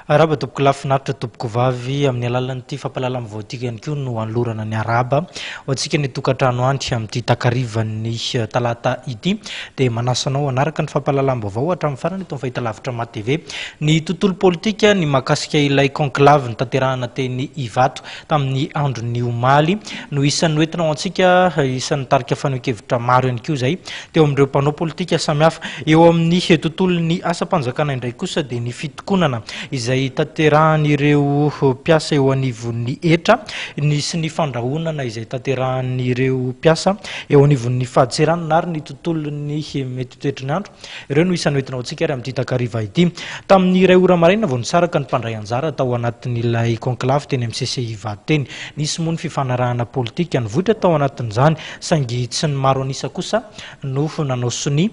Araba topoko lafinaritra topoko vavy amin'ny alalan'ity fampalalam voatika ihany koa no anlorana ny araba ho antsika ny tokantrano antry amin'ity takarivan'ny talata ity dia manasanao anaraka ny fampalalam-baovao hatramin'ny farany itony fahitalavitra ma TV ny tontolo politika ny mahakasika ilay conclave ny tanterahana teny Ivato tamin'ny andron'ny omaly no isan'ny hoentina ho antsika isan'ny tarika fanehoan-kevitra maro ihany koa izay teo amin'ireo mpanao politika samihafa eo amin'ny tontolon'ny asa-panjakana indray kosa dia ny fitokonana izay tanterahan'ireo mpiasa eo anivon'ny etra nisy ny fandrahonana izay tanterahan'ireo mpiasa eo anivon'ny fahaditserana ary ny tontolon'ny mety toetry ny andro ireo no isan'ny hoentina antsika ary amin'ity takariva ity tamin'ny iray ora maraina vao nisaraka ny mpandray anjara tao anatin'ilay conclave teny amin'ny CCI Ivato teny nisy moa ny fifanarahana politika ny vohitra tao anatin'izany saingy tsy ny maro anisa kosa no nanao sony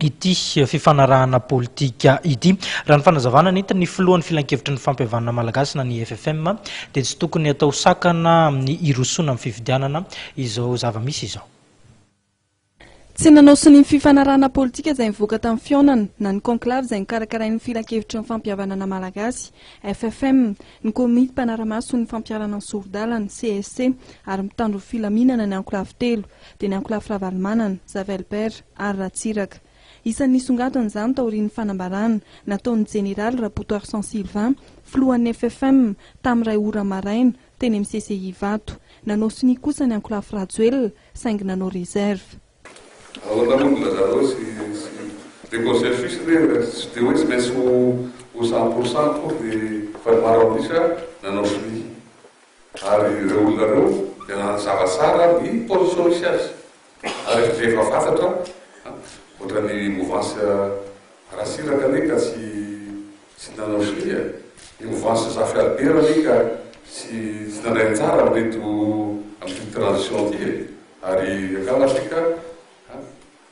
ity fifanarahana politika ity raha ny fanazavana nety ny filohan'ny filan-kevitry ny fampihavanana malagasy na ny FFM dia tsy tokony atao sakana amin'ny irosoana amin'ny fifidianana izao zava-misy izao. Tsy nanao sony ny fifanarahana politika izay mivoaka tamin'ny fionana na ny conclave izay nikarakarain'ny filan-kevitry ny fampihavanana malagasy FFM ny komity mpanaramaso ny fampiarana ny sordalana CSC ary mitandro filaminana ny ankolafy telo dia ny ankolafy Ravalomanana, Zavelbert ary Ratsiraka. Isan'ny nisongadina izany taorian'ny fanambarana nataon'ny Général Rapoto Arsan Sylvain filohan'ny FFM tamin'ny iray ora maraina teny amin'ny CCI Ivato nanao sony kosa ny ankolafy Rajoelina saingy nanao réserve. Le conseil suisse c'était où se met au 100% des farmaronisa nanao sony ary ireo olona reo dia zavasara ny position misy azy ary rehefa fantatra ohatrany mouvance Ratsiraka neka tsy nanao sony ny mouvance Zafy Albert neka tsy nanday anjara amin'reto amin'ny transition ity ary akalatsika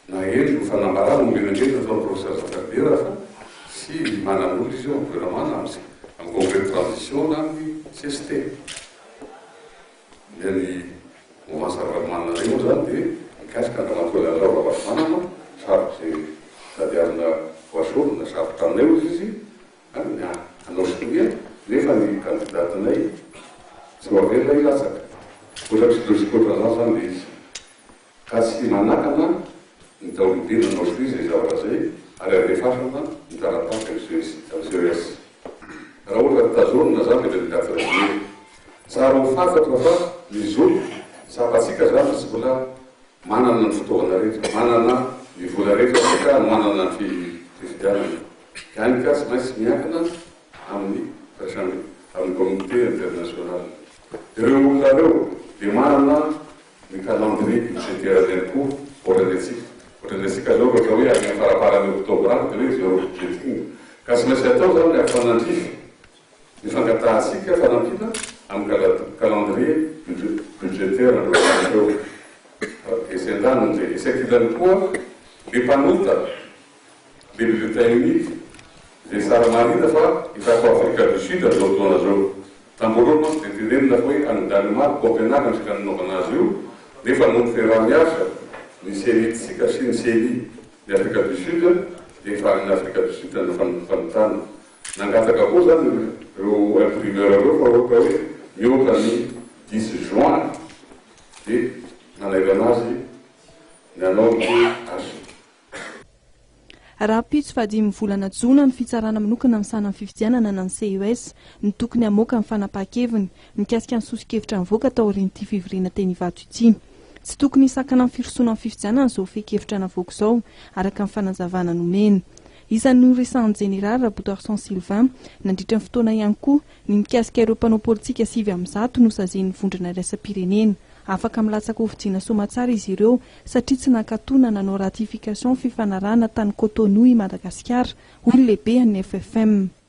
na ely no fanambarana nomenangely nataon'ny professeur Zafy Albert fa sy manan'olo izy eo gouvernement amin'ny congrès de transition na ny CST ny mouvance Ravalomanana reny moa zany dia mikasika andramatoa Ravalomanana sarotsy tadiarina voasorona sarotsy taminay ozy izy anao sonia nefa ny candidatenay tsy mavelona ilatsaka ohatsy losikotrazany zany le izy ka tsy manakana ny taolidina anao sonia zay zavatra zay ary arefasana ny tarataka CES raha ohatra tazonina zany le candidatenay tsara ho fantatra fa ny zolo sapatsika zany tsy mbola manana ny fitaovana rehetra manana ny vola rehetra ka manana ny fifidianana kanika tsy maintsy miankina amin'ny amin'ny communauté internationale ireo olona reo dia manana ny calendrier budgétaire ihany koa ohatrany atsika zao rehefa hoe amin'ny faraparany oktobra dia hoe zéro budgeting ka tsy maintsy atao zany le afanandrify ny fangatahantsika fanampina amin'ny calendrier budgétaire reo esendaniny zay esakilany koa le mpanota le bulletin unique zay sara marina fa hitako Afrika du Sud zao taona zao tamboaloha moa dia tenenina fa hoe any Danemark Copenhague ansika nanaovana azy io nefa noho ny fiaraha-miasa misy elitsika sy ny CENI ny Afrika du Sud dia efa ny Afrika du Sud no fanotana nangataka koa zany ireo imprimeur reo fa ohatra hoe mioka ny 10 juin dia nanaivana azy nanao azo. Raha pitso fa 5 volana jona ny fitsarana manokana misanany fifidianana na ny CES ny tokony hamoaka ny fanapahan-keviny mikasika ny sosi-kevitra mivoaka taorian'ity fivoriana teny Ivato ity. Tsy tokony hisakana amin'ny firosoana ny fifidianana izao fe-kevitra navoaka izao araka ny fanazavana nomena. Isan'ny noresan'ny Général Rapoto Arsan Sylvain nandritra ny fotoana ihany koa ny mikasika ireo mpanao politika 9 no sazen'ny vondrona iraisam-pirenena. Afaka milatsaka hovidiana somatsara izy ireo satria tsy nankatona nanao ratification fifanarahana tany Cotonou i Madagasikara, hoy lehibe an'ny FFM.